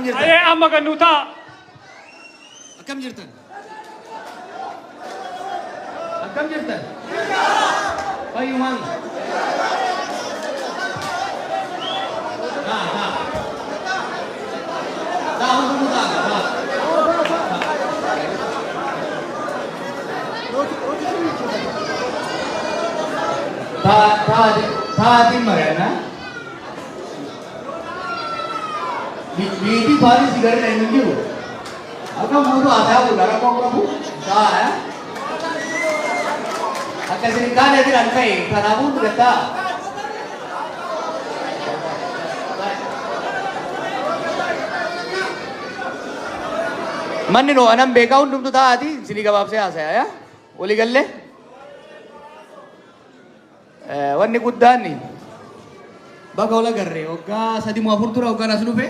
jirtan? Ayee amma gannuutaa. Akkam jirtan? Akkam jirtan? Fayyumaan. Hundumuu ta'a. Taatiin mari'annaa. Biitii faanii si gadi hin jiru. Akka muudu aadaa guddaa rakkoo qabu ta'a. Akka isin kaane jiran ka'e kanaafuu dugataa. Manni noo anan beekaa hundumtu taa'aati isinii gabaabsee haasa'aa yaa walii gallee. Wanni guddaan bakka wal agarree waggaa 3 dura waggaan as dhufe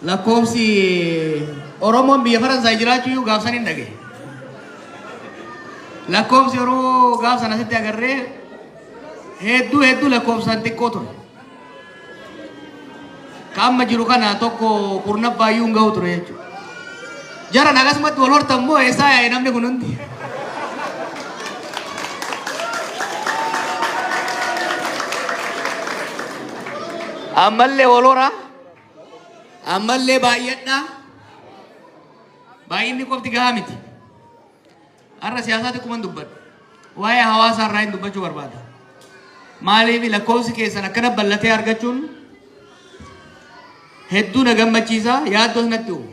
lakkoofsi Oromoon biyya Faransaay jiraachuu iyyuu gaafsan hin dhage. Lakkoofsi Oromoo gaafsan asitti agarree hedduu lakkoofsaan xiqqoo ture. Ka amma jiru kana tokko kurnaffaa iyyuu hin ga'u ture jechuudha. Jaran akkasumatti wal hortan moo eessaa yaa'e namni kun hundi? Ammallee walora, ammallee baay'adha. Baay'inni qofti gahaa miti. Har'a siyaasaatti kuman dubbadhu. Waa'ee hawaasaa irraa hin dubbachuu barbaada. Maaliif lakkoofsi keessan akkana bal'atee argachuun hedduu na gammachiisa yaaddoos natti uumu.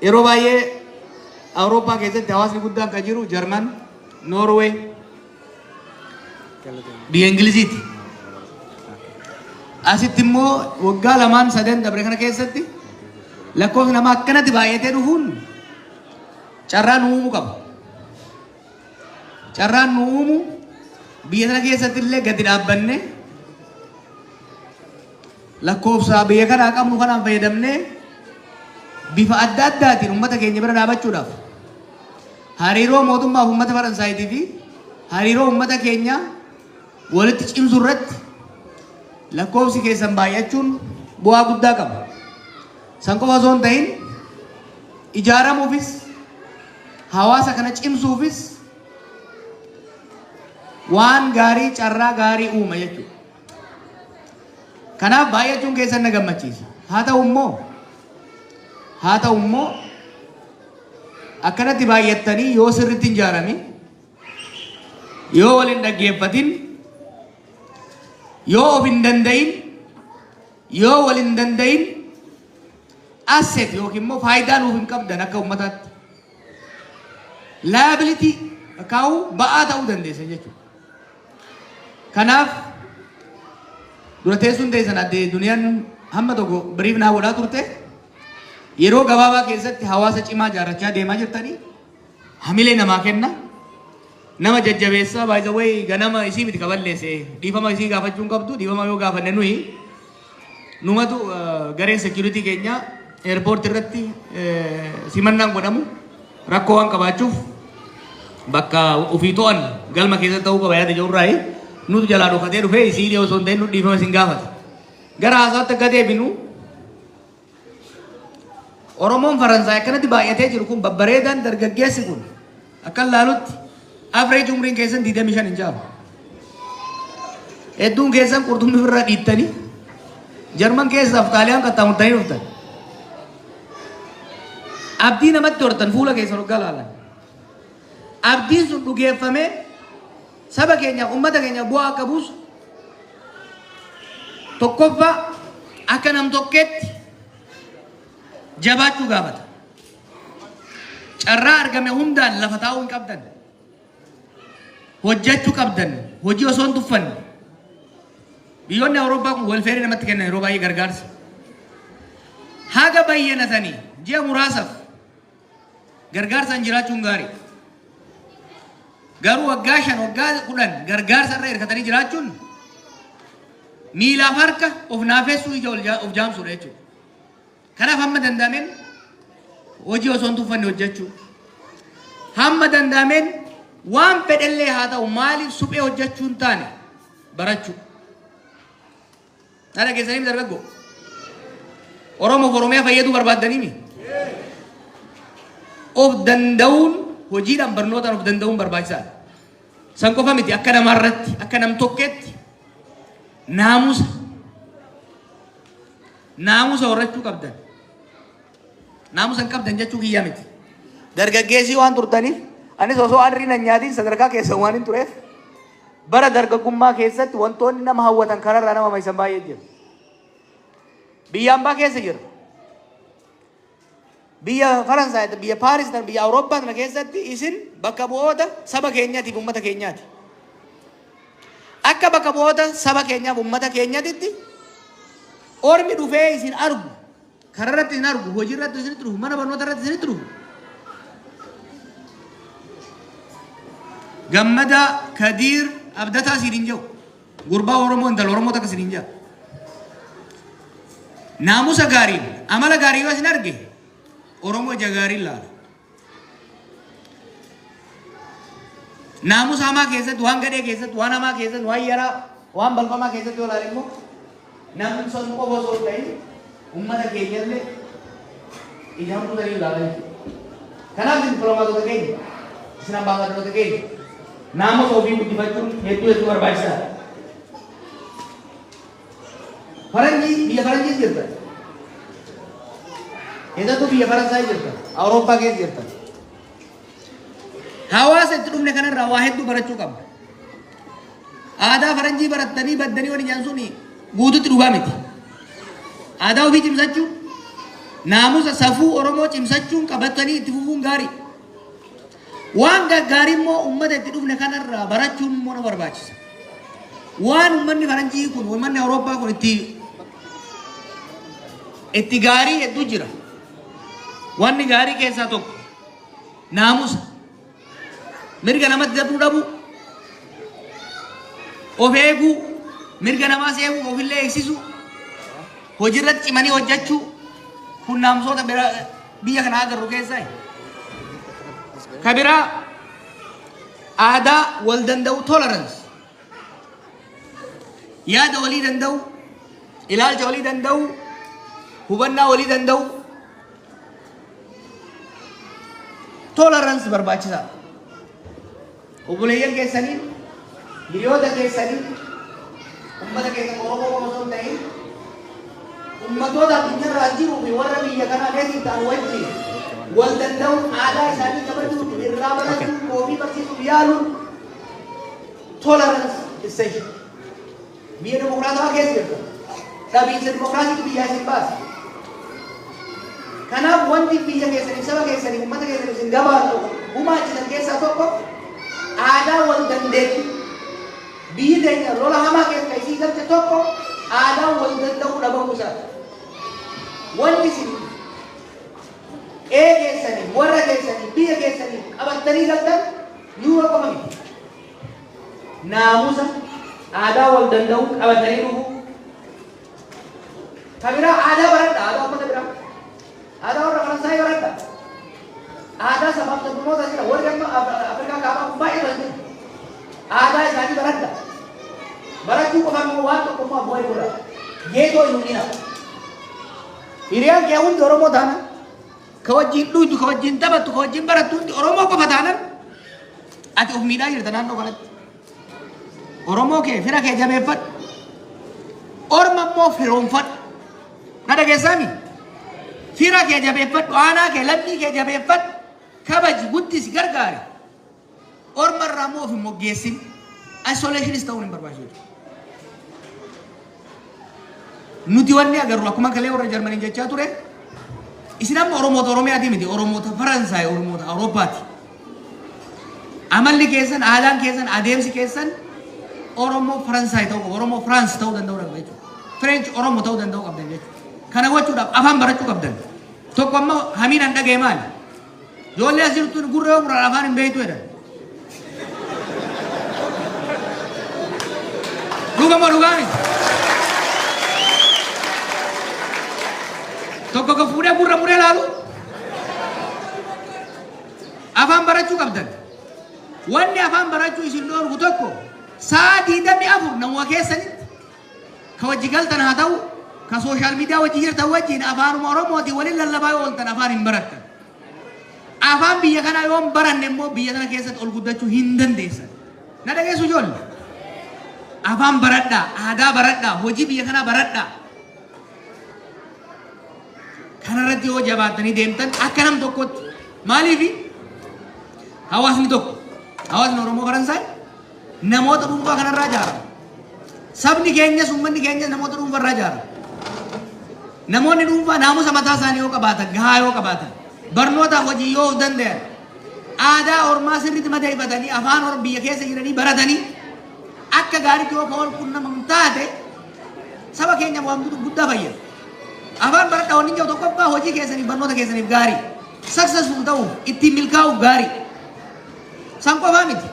Yeroo baay'ee Awurooppaa keessatti hawaasni guddaan kan jiru Jarman, Noorweey, biyya Ingiliziiti. Asitti immoo waggaa 2-3 dabre kana keessatti lakkoofsi namaa akkanatti baay'atee dhufuun carraan nu uumuu qaba. Carraan nu uumu biyya sana keessatti illee gadi dhaabbanne lakkoofsa biyya kanaa qabnu kanaan fayyadamnee bifa adda addaatiin uummata keenya bira dhaabachuudhaaf hariiroo mootummaa fi uummata Faransaayii fi hariiroo uummata keenya walitti cimsu irratti lakkoofsi keessan baay'achuun bu'aa guddaa qaba. San qofa osoo hin ta'in ijaaramuufis hawaasa kana cimsuufis waan gaarii carraa gaarii uuma jechuudha. Kanaaf baay'achuun keessan na gammachiisa. Haa ta'u immoo akkanatti baay'attanii yoo sirriitti hin ijaaramin yoo wal hin dhaggeeffatin yoo of hin danda'in yoo wal hin danda'in asset yookiin immoo faayidaa nuuf hin qabdan akka uummataatti liability kaa'uu ba'aa ta'uu dandeessa jechuudha. Kanaaf dura teessuun teessan addee duniyaan hamma tokko biriif naa godhaa turte yeroo gabaabaa keessatti hawaasa cimaa ijaarrachaa deemaa jirtanii hamilee namaa kenna. Nama jajjabeessaa by the way ganama isii miti kaballeesse dhiifama isii gaafachuu hin qabdu dhiifama yoo gaafanne nuyi numatu gareen security keenya airport irratti simannaan godhamu rakkoo waan qabaachuuf bakka ofii to'an galma keessa ta'uu qaba yaada jirurraa nutu jalaa dhokatee dhufee isii osoo hin ta'in nu dhiifama isin gaafata. Gara haasawaatti akka deebinu Oromoon Faransaay akkanatti baay'atee jiru kun babbareedaan dargaggeessi kun akka laalutti average umriin keessan 25 hin caalu. Hedduun keessan qurxummii irraa dhiittanii Jarman keessaaf Xaaliyaan qaxxaamurtanii dhuftan. Abdii namatti hortan fuula keessan hoggaa laalan. Abdiin sun dhugeeffamee saba keenyaaf uummata keenyaaf bu'aa akka buusu tokkoffaa akka nam tokkeetti jabaachuu gaafata. Carraa argame hundaan lafa taa'uu hin qabdan. Hojjechuu qabdan. Hojii osoo hin tuffanne. Biyyoonni Awurooppaa kun welfeerii namatti kennan yeroo baay'ee gargaarsa. Haga bayyanatanii ji'a muraasaaf gargaarsaan jiraachuun gaarii. Garuu waggaa 5 waggaa 10 gargaarsa irra hirkatanii jiraachuun miilaaf harka of naafessuu ija of jaamsuudha jechuudha. Kanaaf hamma danda'ameen hojii osoo hin tuffanne hojjechuu. Hamma danda'ameen waan fedhallee haa ta'u maaliif suphee hojjechuu hin taane barachuu. Nada keessanii dargaggo. Oromoo Oromiyaa fayyaduu barbaaddanii mi? Of danda'uun hojiidhaan barnootaan of danda'uun barbaachisaadha. San qofa miti akka namarratti akka nam tokketti naamusa horachuu qabdan. Naamusa hin qabdan jechuu kiyyaa miti. Dargaggeessii waan turtaniif anis osoo arriin hin nyaatiin sadarkaa keessa waan hin tureef bara dargaggummaa keessatti wantoonni nama hawwatan kararraa nama maysan baay'ee jiru. Biyya hambaa keessa jira. Biyya Faransaay, biyya Paaris, biyya Awurooppaa kana keessatti isin bakka bu'oota saba keenyaatiif uummata keenyaati. Akka bakka bu'oota saba keenyaaf uummata keenyaatitti ormi dhufee isin argu, kararratti isin argu, hojiirratti isin dhufu, mana barnoota irratti isin dhufu. Gammada Kadiir Abdataa isin jiru. Gurbaa Oromoo intala Oromoo takka isin jiru. Naamusa gaariin, amala gaarii yoo isin arge Oromoo ija gaariin laala. Naamusa hamaa keessatti, waan gadhee keessatti, waan hamaa keessatti, waan yaraa, waan balfamaa keessatti yoo ilaale immoo namni sun qofa osoo hin ta'in uummata keenyallee ijaan fuutanii ilaala jechuudha. Kanaaf isin firoomatoota keenya, isin ambaasaadoroota keenya naamusa ofii guddifachuun hedduu barbaachisaadha. Faranjii biyya Faranjii jirta. Keessattuu biyya Faransaay jirta. Awurooppaa keessa jirta. Hawaasa itti dhufne kanarraa waa hedduu barachuu qabna. Aadaa Faranjii barattanii baddanii waliin jaan suni guututti dhugaa miti. Aadaa ofii cimsachuu, naamusa safuu Oromoo cimsachuun qabatanii itti fufuun gaarii. Waan gaggaarii immoo uummata itti dhufne kanarraa barachuun immoo na barbaachisa. Waan uummanni Faranjii kun, uummanni Awurooppaa kun itti gaarii hedduu jira. Wanni gaarii keessaa tokko naamusa. Mirga namatti darbuu dhabu, of eeguu, mirga namaas eeguu, ofillee eegsisu, hojiirratti cimanii hojjechuu kun naamusoota biyya kanaa agarru keessaa. Ka biraa aadaa wal danda'u tolerance. Yaada walii danda'u, ilaalcha walii danda'u, hubannaa walii danda'u. Tolerance barbaachisaa. Obboleeyyan keessanii, hiriyoota keessanii, uummata keessan Oromoo qofa osoo hin ta'in, uummatoota addunyaarra jiruu fi warra biyya kanaa keessa ta'an wajjin wal danda'uun aadaa isaanii kabajuun irraa barachuun ofii barsiisuuf yaaluun tolerance essential. Biyya dimokiraatawaa keessa jirta. Dhabiinsa dimokiraasiitu biyyaa isin baasa. Kanaaf wanti biyya keessanii, saba keessanii, uummata keessanii isin gabaatu gumaachisan keessaa tokko aadaa wal dandeettii. Biyyi teenya lola hamaa keessa isii galche tokko aadaa wal danda'uu dhabamuu isaati. Wanti isin keessanii, warra keessanii, biyya keessanii qabattanii galtan yuura qofa miti. Naamusa aadaa wal danda'uu qabatanii dhufu. Ka biraa aadaa baradha, aadaa uummata biraa. Aadaa warra Faransaay baradha. Aadaa sabaaf sablammoota jira. Warri amma Afrikaa kaabaa kun baay'ee baay'ee. Aadaa isaanii baradha. Barachuu qofa immoo waan tokko immoo abboo'ee godha. Geetoo hin hundina. Hiriyaan kee hundi Oromoo taana. Ka wajjin dhuytu, ka wajjin taphattu, ka wajjin barattu hundi Oromoo qofa taanan ati of miidhaa jirta naannoo kanatti. Oromoo kee fira kee jabeeffadhu. Orma immoo firoonfadhu. Na dhageessaami? Fira kee jabeeffadhu, aanaa kee, lammii kee jabeeffadhu. Kabaji guddisi gargaari. Orma irraa immoo of hin moggeessin. Isolationis ta'uun hin barbaachisu. Nuti wanni agarru akkuma kalee warra Jarmanii jechaa ture. Isin amma Oromoota Oromiyaati miti, Oromoota Faransaay, Oromoota Awurooppaati. Amalli keessan, aadaan keessan, adeemsi keessan Oromoo Faransaay ta'uu qabu, Oromoo Firaans ta'uu danda'uu qabu jechuudha. French Oromoo ta'uu danda'uu qabdan jechuudha. Kana gochuudhaaf afaan barachuu qabdan. Tokko ammoo hamiin an dhaga'e maali? Ijoollee as jirtuun gurra yoo muraan afaan hin beektu jedhan. Dhugamoo dhugaani. Tokko ka fuudhee gurra muree laalu. Afaan barachuu qabdan. Wanni afaan barachuu isin dhoorgu tokko sa'a 24 namuma keessanitti كوجيكال تنهاتو كسوشيال ميديا وجير توجين أفان مروموتي ولله لباي ولتن أفان بركة أفان بيا كنا يوم بران نمو بيا كنا كيسة أولغودا شو هندن ديسا نادا كيسو جول أفان بردا هذا بردا وجي بيا كنا بردا كنا ردي وجباتني ديمتن أكنم توكوت مالي في هواسني توك هواس نورمو فرنساي نموت رومبا كنا راجار سبني كينيا سومني كينيا نموت رومبا راجار نموني رومبا نامو سمتا ساني هو كباتا غاي هو كباتا برنوتا وجي يو دندر آدا اور ما سرت مدای بدني افان اور بيا كيس يرني بردني اك غاري كيو كول كنا ممتاته سبا كينيا مو بودا بايا افان برتا وني جو تو كبا وجي كيسني برنوتا كيسني غاري سكسسفول تاو اتي ملكاو غاري سانكو فاميتي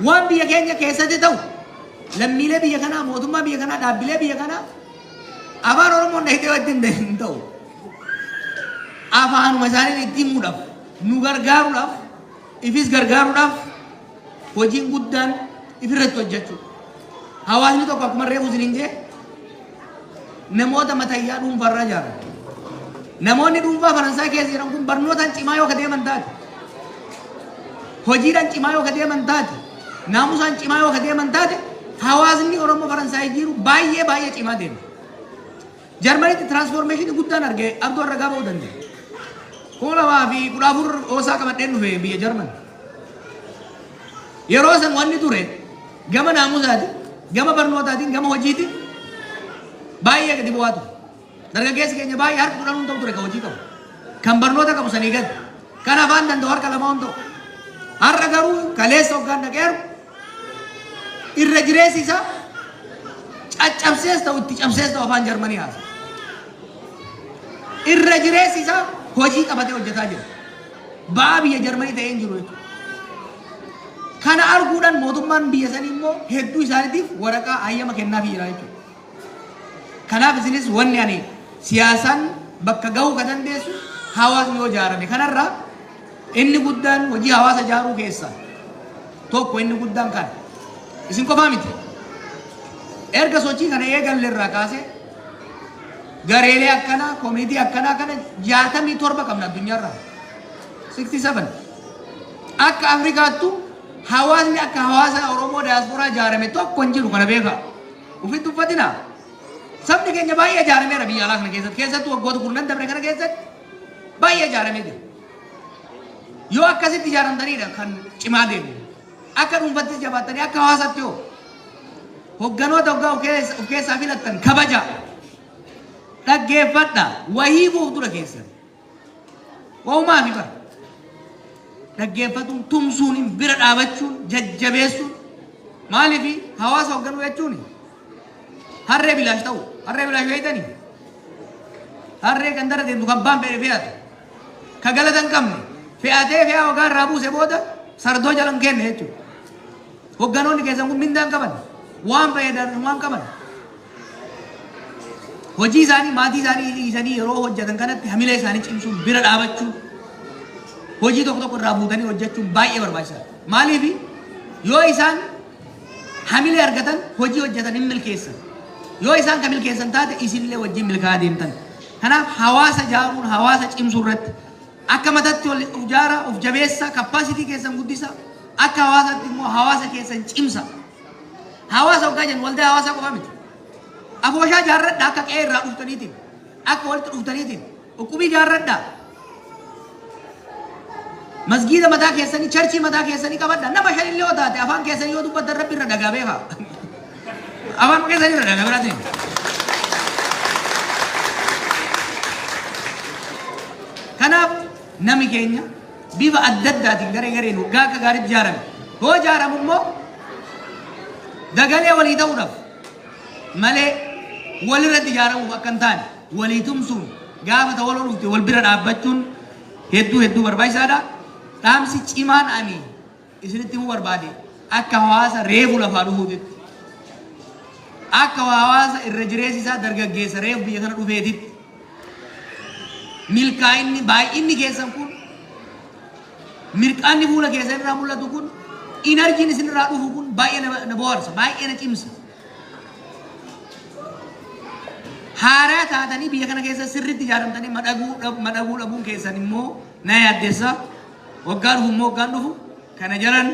وان بيا كينيا كيسه تاو لميله بيا كنا موتما بيا كنا دابله بيا كنا افان اور مون نهته ودين دين تاو افان مسالي اتي مودف nu gargaaruudhaaf ifis gargaaruudhaaf hojiin guddaan ifirratti hojjechuu hawaasni tokko akkuma reefu isiniin jee namoota matayyaa dhuunfaarraa jaaran namoonni dhuunfaa faransaay keessa jiran kun barnootaan cimaa yoo kadeeman taate hojiidhaan cimaa yoo kadeeman taate naamusaan cimaa yoo kadeeman taate hawaasni oromoo faransaay jiru baay'ee cimaa deema jarmanitti tiraansfoormeeshinii guddaan argee abduu irra gaaba'uu danda'a Kola wafi kulafur Osaka maten nufe biya Jerman. Yero sang wani ture, gama namu tadi, gama barno tadi, gama hojiti, bayi ya ketipu watu. Darga kes kayaknya bayi har kurang untuk ture kau hojito. Kam barno tak kamu sanikan, karena van dan doar kalau mau untuk. Har agaru kales okan naker, irregresi sa, acapses tau ticapses tau van Jermani has. Irregresi sa. Hojii qabatee hojjetaa jira. Ba'aa biyya Jarmanii ta'ee hin jiru jechuudha. Kana arguudhaan mootummaan biyya sanii immoo hedduu isaaniitiif waraqaa hayyama kennaafii jira jechuudha. Kanaaf isinis wanni ani siyaasaan bakka gahuu ka dandeessu hawaasni yoo ijaarame kanarraa inni guddaan hojii hawaasa ijaaruu keessaa tokko inni guddaan kana. Isin qofaa miti. Erga sochii kana eegalleerraa kaasee gareelee akkana koominitii akkana kana 67 qabna addunyaarraa 67 akka afrikaattu hawaasni akka hawaasa oromoo diaasporaa ijaarame tokko hin jiru kana beeka ufitti uffatina sabni keenya baay'ee ijaarameera biyya alaa kana keessatti waggoota kurnan dabre kana keessatti baay'ee ijaaramee jira yoo akkasitti ijaaramtaniidha kan cimaa deemu akka dhuunfattis jabaattanii akka hawaasaatti yoo hogganoota hoggaa of keessaa filattan kabaja dhaggeeffadha wahii fuuldura keessan waumaa fi bara dhaggeeffatuun tumsuun bira dhaabachuun jajjabeessuun maaliif hawaasa hoogganuu jechuun harree bilaash ta'u harree bilaash beeytanii harree kan dara deemtu kan baan fe'atu ka galata hin qabne fe'atee fe'aa hoggaa irraa buuse booda sardoo jalan kenne jechuudha hoogganoonni keessan kun mindaan qaban waan fayyadaman waan qaban hojii isaanii maatii isaanii yeroo hojjetan kanatti hamilee isaanii cimsuun bira dhaabachuun hojii tokko irraa buutanii hojjechuun baay'ee barbaachisaadha. Maaliif yoo isaan hamilee argatan hojii hojjetan hin milkeessan. Yoo isaan kan milkeessan taate isinillee wajjin milkaa'aa deemtan. Kanaaf hawaasa ijaaruun hawaasa cimsuu irratti akka mataatti of ijaara of jabeessa kappaasitii keessan guddisa akka hawaasaatti immoo hawaasa keessan cimsa. Hawaasa hoggaa jennu waldaa hawaasaa qofa miti. Afooshaa jaarradha akka qe'ee irraa dhuftaniitiin akka walitti dhuftaniitiin ukkubii jaarradha masgiida mataa keessanii charchii mataa keessanii qabadha nama shanillee yoo taate afaan keessanii yoo dubbattan rabbi irra dhagaa beeka afaan keessanii irra dhagaa biraatiin kanaaf nami keenya bifa adda addaatiin garee gareen waggaa akka gaariitti ijaarame yoo ijaaramu immoo dagalee walii ta'uudhaaf malee walirratti ijaaramuuf akka hin taane walii tumsuun gaafa wal dhufte wal bira dhaabbachuun hedduu barbaachisaadha. Dhaamsi cimaan ani isinitti himuu barbaade akka hawaasa reefu lafaa dhufuutitti akka hawaasa irra jireessi isaa dargaggeessa reefu biyya kana dhufeetitti milkaa'inni baay'inni keessan kun mirqaanni fuula keessan irraa mul'atu kun inarjiin isin irraa dhufu kun baay'ee na bohaarsa baay'ee na cimsa. haaraa taatanii biyya kana keessa sirriitti ijaaramtanii madaguu dhabuun keessan immoo na yaaddeessa. Waggaa dhufu immoo waggaan dhufu kana jalan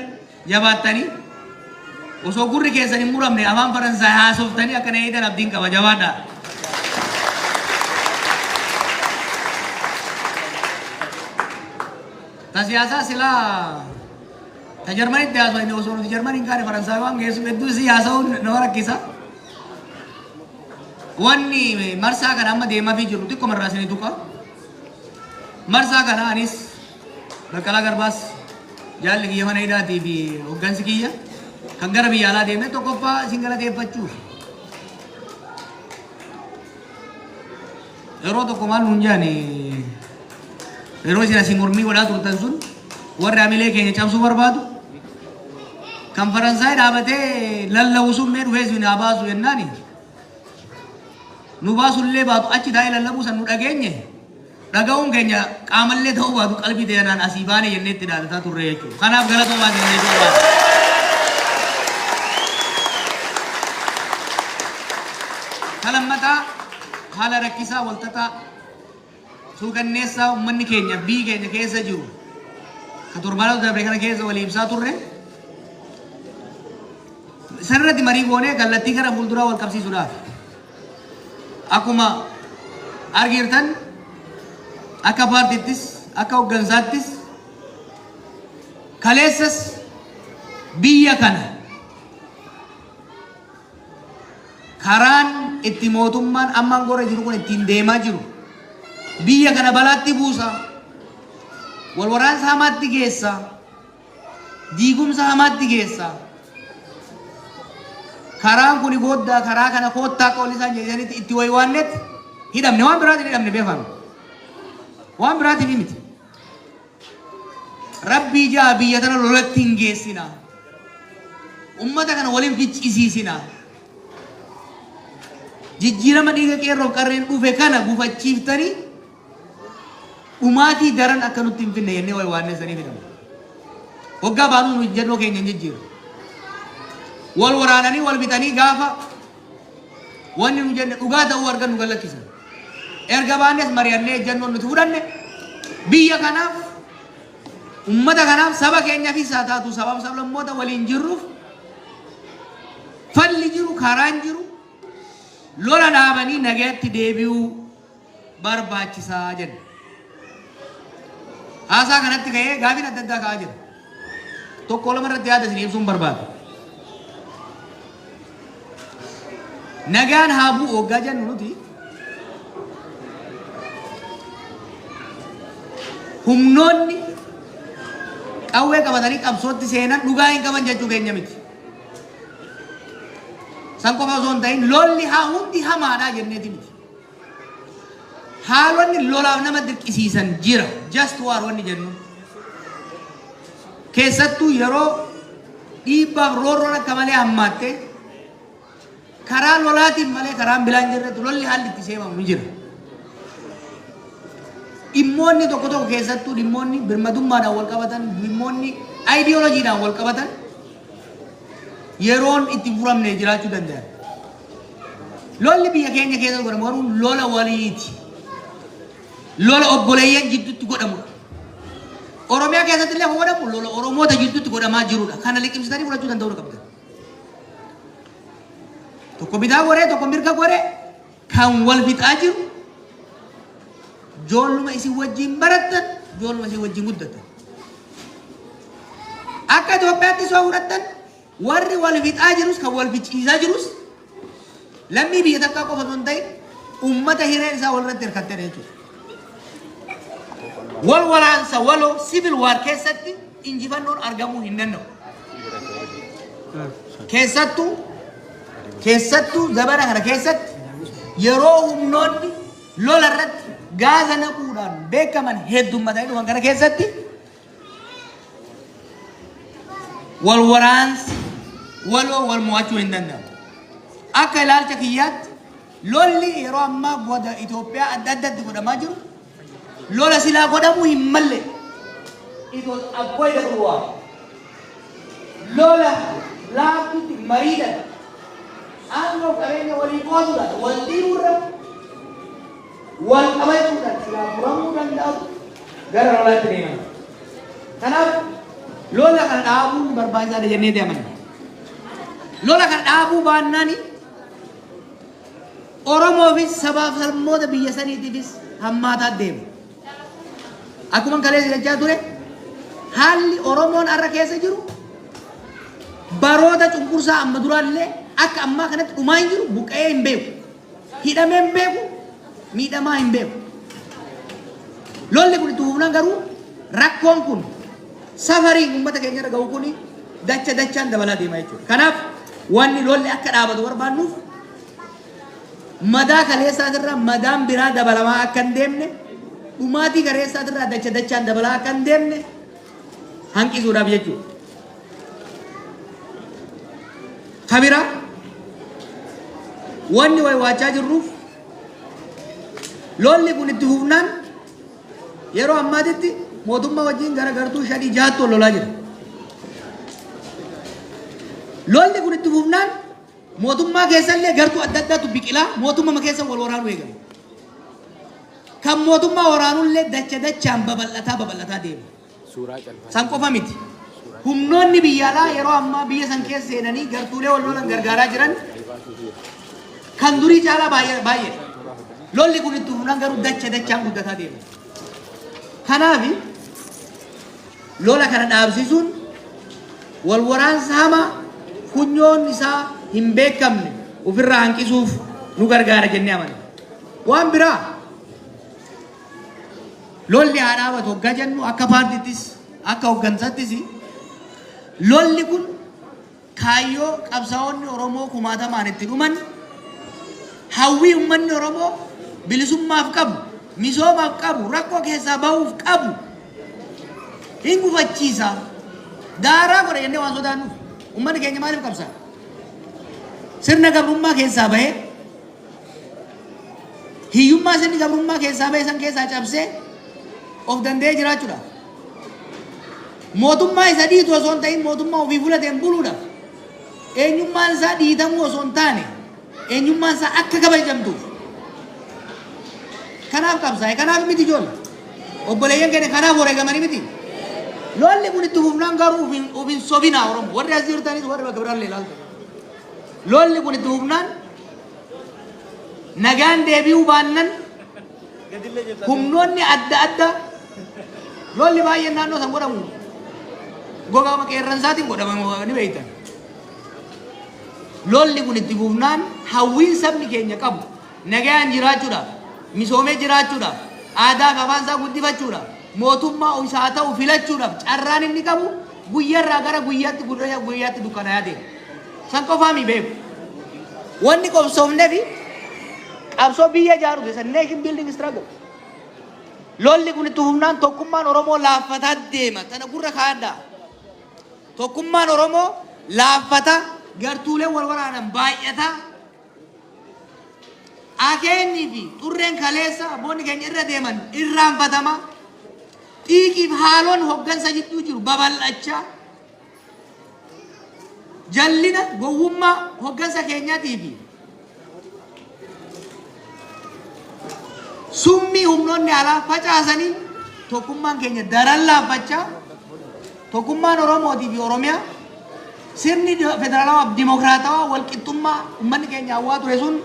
jabaattanii osoo gurri keessan hin muramne afaan Faransaay haasoftanii akkana eedan abdiin qaba jabaadhaa. Ta siyaasa silaa ta Jarmanitti haasofne osoo nuti Jarmaniin kaane Faransaay waan geessu hedduu siyaasa'uun nama rakkisa. Wanni marsaa kana amma deemaafii jiru xiqqoo marraasanii tuqa. Marsaa kana anis Baqqalaa Garbaas jaalli kiyya mana hidhaatii fi hoggansi kiyya kan gara biyya alaa deemee tokkoffaa isin galateeffachuuf. Yeroo tokko maal nuun jaani yeroo isin asii mormii godhaa turtan sun warri hamilee keenya cabsuu barbaadu kan Faransaay dhaabatee lalla'u sun mee dhufee isin haa baasu jennaani. Nu baasullee baatu achi taa'ee lallabuu san nu dhageenye dhaga'uun keenya qaamallee ta'uu baatu qalbii ta'anaan asii baane jennee itti dhaadataa turre jechuudha. Kanaaf galatoomaa jennee turre. Kalammataa haala rakkisaa walxaxaa suukanneessaa uummanni keenya biyyi keenya keessa jiru ka torbaanota darbe kana keessa walii ibsaa turre. Sanirratti marii goonee kallattii gara fuulduraa wal qabsiisuudhaaf. Akkuma argirtan akka paartiittis akka hoggansaattis kaleessas biyya kana karaan itti mootummaan ammaan gorra jiru kun ittiin deemaa jiru biyya kana balaatti buusa, wal waraansa hamaatti geessa, diigumsa hamaatti geessa. Karaan kuni booda karaa kana koottaa akka waliin isaan jedhanitti itti waywaannetti hidhamne waan biraatiin hidhamne beekamu. Waan biraatiin miti. Rabbii jaa biyya tana lolatti hin geessina. Ummata kana waliin ficcisiisina. Jijjiirama dhiiga qeerroof qarreen dhufe kana gufachiiftanii dhumaatii daran akka nutti hin finne jennee waywaanneessanii fidamu. Waggaa baanuu nu jennoo keenya hin jijjiiru. Wal waraananii wal bitanii gaafa wanni nu jenne dhugaa ta'uu argan nu gallakkisan. Erga baannes mari'annee ejjennoon nuti fudhanne biyya kanaaf ummata kanaaf saba keenyaafis haa taatu sabaaf sablammoota waliin jirruuf falli jiru karaan jiru lola dhaabanii nagaatti deebi'uu barbaachisaa jenna. Haasaa kanatti ka'ee gaafiin adda addaa ka'aa jira. Tokko lamarratti yaada isin ibsuun barbaada. Nagaan haa bu'u hoggaa jennu nuti humnoonni qawwee qabatanii qabsootti seenan dhugaa hin qaban jechuu keenya miti. San qofa osoo hin ta'in lolli haa hundi hamaadhaa jenneeti miti. Haalonni lolaaf nama dirqisiisan jira just war wanni jennu. Keessattuu yeroo dhiibbaaf roorroon akka malee hammaatte karaa lolaatiin malee karaan bilaan jirretu lolli haalli itti seemamu ni jira. Dhimmoonni tokko tokko keessattuu dhimmoonni birmadummaadhaan wal qabatan dhimmoonni aayidiyooloojiidhaan wal qabatan yeroon itti furamne jiraachuu danda'a. Lolli biyya keenya keessa godhamu garuu lola waliiti. Lola obboleeyyan jidduutti godhamudha. Oromiyaa keessatti illee godhamu lola Oromoota jidduutti godhamaa jirudha. Kana liqimsitanii fudhachuu danda'uu qabdan. Tokko bitaa goree tokko mirga goree kan wal fixaa jiru joolluma isin wajjin barattan joolluma isin wajjin guddatan. Akka Itoophiyaatti soo fudhattan warri wal fixaa jirus kan wal fichiisaa jirus lammii biyya takkaa qofa osoo hin ta'in ummata hireen isaa walirratti hirkattee jechuudha. Wal waraansa waloo civil war keessatti injifannoon argamuu hin danda'u. Keessattuu zabana kana keessatti yeroo humnoonni lola irratti gaaza naquudhaan beekaman heddummatanii dhufan kana keessatti wal waraansi waloo wal mo'achuu hin danda'amu. Akka ilaalcha kiyyaatti lolli yeroo ammaa goda Itoophiyaa adda addatti godhamaa jiru lola silaa godhamuu hin malle. It was avoidable war. Lola laaftutti mariidhaan aangoo qabeenya walii qoodudha wal dhiirurra والقبيتودان سلا فرمودان داو غير ولا ترينا كناف لولا كان ابو برباجا جنيه دمن لولا كان ابو باناني Oromoo fi sabaaf sablammoota biyya saniitiifis hammaataa deema. Akkuma kaleessa jechaa ture haalli Oromoon har'a keessa jiru baroota cunqursaa amma duraallee akka ammaa kanatti dhumaa hin jiru buqqa'ee hin beeku. Hidhamee hin beeku, miidhamaa hin beeku. Lolli kun itti fufnaan garuu rakkoon kun safarii uummata keenya irra ga'u kuni dachaan dabalaa deema jechuudha. Kanaaf wanni lolli akka dhaabatu barbaannuuf madaa kaleessaatirraa madaan biraa dabalamaa akka hin deemne dhumaatii kaleessaatirraa dachaan dabalaa akka hin deemne hanqisuudhaaf jechuudha. Kabira wanni waachaa jirruuf lolli kun itti fufnaan yeroo ammaatitti mootummaa wajjin garagartuu 5-6 lolaa jira. Lolli kun itti fufnaan mootummaa keessallee gartuu adda addaatu biqilaa mootummaa keessa wal waraanuu eegala. Kan mootummaa waraanullee dachaan babal'ataa deema. San qofa miti. Humnoonni biyya alaa yeroo ammaa biyya san keessa seenanii gartuulee wal lolan gargaaraa jiran kan durii caalaa baay'ee. Lolli kun itti fufnaan garuu dachaan guddataa deema. Kanaaf lola kana dhaabsisuun wal waraansa hamaa funyoon isaa hin beekamne ofirraa hanqisuuf nu gargaara jennee amanna. Waan biraa lolli haa dhaabatu hoggaa jennu akka paartiittis akka hoggansattis lolli kun kaayyoo qabsaa'onni Oromoo kumaatamaan itti dhuman hawwii uummanni Oromoo bilisummaaf qabu, misoomaaf qabu, rakkoo keessaa bahuuf qabu hin gufachiisa. Daaraa godha jennee waan sodaannuuf uummanni keenya maaliif qabsaa? Sirna gabrummaa keessaa bahee hiyyummaa sirni gabrummaa keessaa bahee san keessaa cabsee of danda'ee jiraachuudhaaf mootummaa isa dhiitu osoo hin ta'in mootummaa ofii fulateen buluudhaaf eenyummaan isaa dhiitamuu osoo hin taane eenyummaan isaa akka kabajamtuuf kanaaf qabsaa'e. Kanaaf miti ijoollee obboleeyyan keenya kanaaf wareegamanii miti. Lolli kun itti fufnaan garuu ofiin sobinaa Oromoo warri as jirtanis warri bakka biraallee ilaaltu. Lolli kun itti fufnaan nagaan deebi'uu baannan humnoonni adda addaa lolli baay'een naannoo san godhamu gogaama qeerransaatiin godhaman ni beektan. Lolli kun itti fufnaan hawwiin sabni keenya qabu nagaan jiraachuudhaaf misoomee jiraachuudhaaf aadaa fi afaan isaa guddifachuudhaaf mootummaa isaa ta'u filachuudhaaf carraan inni qabu guyyaarraa gara guyyaatti dukkanaa deema. San qofaa mi beeku. Wanni qabsoofnee fi qabsoo biyya ijaaru keessa nation building struggle. Lolli kun itti fufnaan tokkummaan Oromoo laaffataa deema. Tana gurra kaaddaa. Tokkummaan Oromoo laaffata gartuulee wal waraanan baay'ata. Akeenii fi xurreen kaleessa abboonni keenya irra deeman irraanfatama. Xiiqiif haaloon hoggansa jidduu jiru babal'achaa. Jallina gowwummaa hoggansa keenyaatii fi summii humnoonni alaa facaasanii tokkummaan keenya daran laaffachaa tokkummaan Oromootii fi Oromiyaa sirni federaalawaa fi dimokiraatawaa walqixxummaa uummanni keenya hawwaa ture sun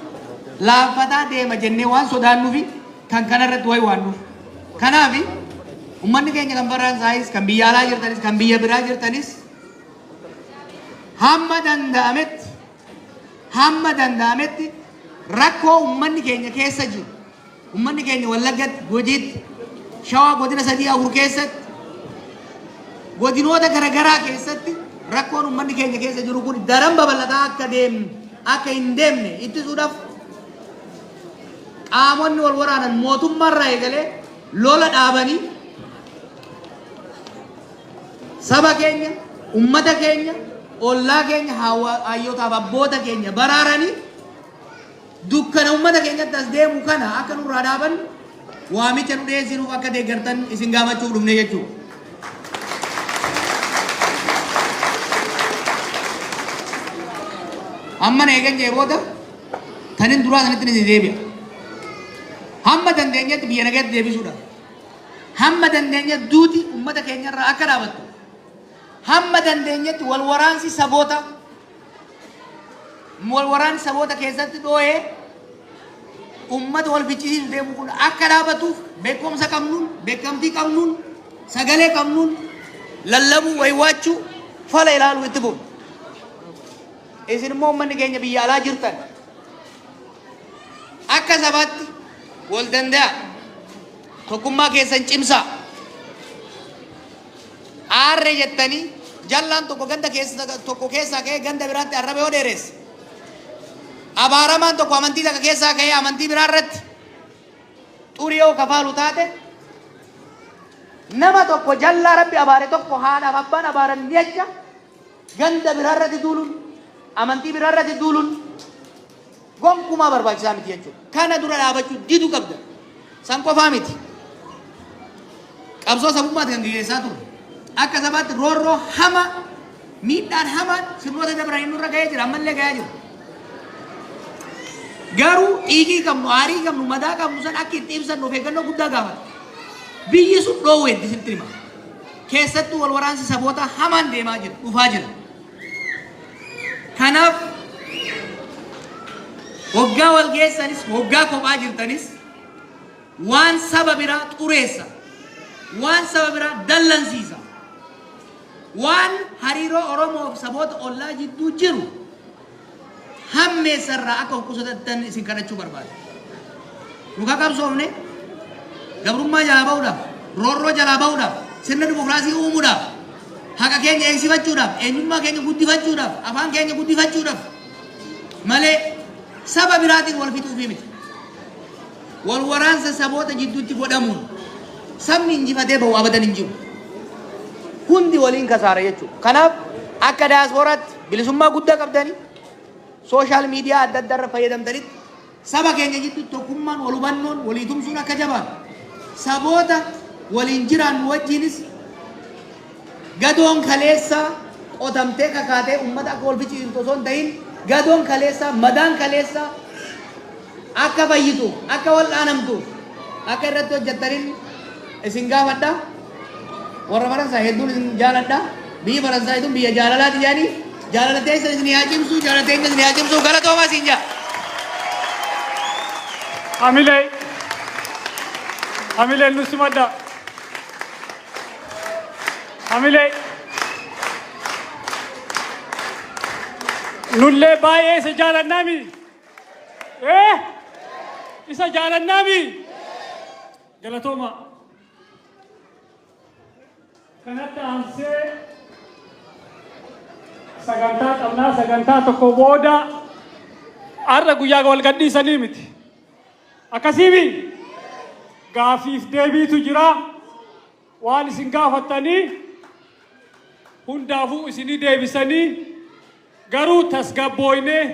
laaffataa deema jennee waan sodaannuufi kan kanarratti wayi waannuuf. Kanaaf uummanni keenya kan Faransaayis kan biyya alaa jirtanis kan biyya biraa jirtanis hamma danda'ametti rakkoo uummanni keenya keessa jiru uummanni keenya Wallaggatti, Gujiitti, Shawaa godina 3-4 keessatti godinoota garaagaraa keessatti rakkoon uummanni keenya keessa jiru kun daran babal'ataa akka hin deemne ittisuudhaaf qaamonni wal waraanan mootummaarraa eegalee lola dhaabanii saba keenya, ummata keenya, ollaa keenya, hayyootaaf abboota keenya baraaranii dukkana ummata keenyatti as deemu kana akka nurraa dhaaban waamicha nu dhiyeessinuuf akka deeggartan isin gaafachuuf dhufne jechuudha. Amma eegan jee booda tanin duraa sanatti ni deebi'a. hamma dandeenyetti biyya nagaatti deebisuudha. Hamma dandeenyetti duuti ummata keenyarraa akka dhaabattu. Hamma dandeenyetti wal waraansi saboota keessatti dhoo'ee ummata wal fichisiisu deemu kun akka dhaabatuuf beekumsa qabnuun, beekamtii qabnuun, sagalee qabnuun, lallabuu waywaachuu fala ilaaluu itti bu'u. Isin immoo uummanni keenya biyya alaa jirtan akka sabaatti wal danda'a. Tokkummaa keessan cimsaa. Aarree jettanii jallaan tokko keessaa ka'ee ganda biraatti arraba yoo dheeresse. Abaaramaan tokko amantii takka keessaa ka'ee amantii biraa irratti xurii yoo kafaalu taate nama tokko jallaa rabbi abaare tokko haadhaaf abbaan abaaran jecha ganda biraa irratti duuluun amantii biraa irratti duuluun gonkumaa barbaachisaa miti jechuudha. Kana dura dhaabachuu didu qabda. San qofaa miti. Qabsoo sabummaatti kan gaggeessaa ture. Akka sabaatti roorroo hama miidhaan hamaan sirnoota dabranii nurra ga'ee jira ammallee ga'aa jiru. Garuu dhiigii qabnu, aarii qabnu, madaa qabnu san akka itti ibsannu of eeggannoo guddaa gaafata. Biyyi sun dhoowweetti sitti hima. Keessattuu wal waraansi saboota hamaan deemaa jira, dhufaa jira. Kanaaf waggaa wal geessanis, waggaa kophaa jirtanis waan saba biraa xureessa, waan saba biraa dallansiisa, waan hariiroo Oromoo fi saboota ollaa jidduu jiru hammeessarraa akka huqqisatan isin kadhachuu barbaada. Nuka qabsoofne gabrummaa jalaa ba'uudhaaf, roorroo jalaa ba'uudhaaf, sirna dimokiraasii uumuudhaaf, haqa keenya eegsifachuudhaaf, eenyummaa keenya guddifachuudhaaf, afaan keenya guddifachuudhaaf malee saba biraatiin wal fixuufii miti. Wal waraansa saboota jidduutti godhamuun sabni injifatee bahu abadan hin jiru. Hundi waliin kasaara jechuudha. Kanaaf akka daasporaatti bilisummaa guddaa qabdanii sooshaal miidiyaa adda addaa irra fayyadamtanitti saba keenya jidduutti tokkummaan wal hubannoon walii tumsuun akka jabaatu saboota waliin jiraannu wajjinis gadoon kaleessaa qotamtee kakaatee uummata akka wal fichiisu osoo hin ta'in gadoon kaleessaa madaan kaleessaa akka fayyitu akka wal dhaanamtu akka irratti hojjettaniin isin gaafadha. Warra Faransaay hedduun isin jaaladha. Biyyi Faransaay tun biyya jaalalaati jedhanii jaalatee isin haa cimsu, jaalatee isin haa cimsu galatoomaa isin jaa. Hamilee nusimadha. Hamilee nullee baay'ee isa jaalannaami. Isa jaalannaami. Galatooma. Kanatti aansee sagantaa qabnaa sagantaa tokko booda har'a guyyaa wal gadhiisanii miti. Akkasiimi gaafiif deebiitu jira. Waan isin gaafattanii hundaafuu isinii deebisanii garuu tasgabbooynee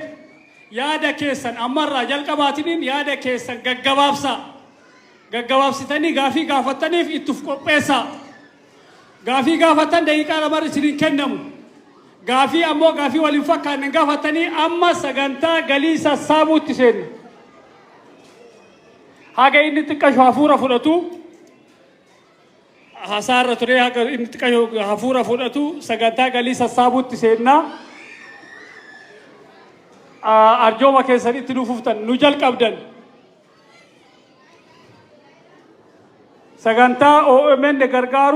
yaada keessan ammarraa jalqabaatiniin yaada keessan gaggabaabsitanii gaafii gaafattaniif ittuf qopheessaa. Gaafii gaafatan daqiiqaa lamarra isiniin kennamu. Gaafii ammoo gaafii waliin fakkaanne gaafatanii amma sagantaa galii sassaabuutti seenna. Haga inni xiqqashu hafuura fudhatu hasaarra ture haga inni xiqqashu hafuura fudhatu sagantaa galii sassaabuutti seenna. Arjooma keessanitti dhufuftan nu jalqabdan. Sagantaa OMN gargaaru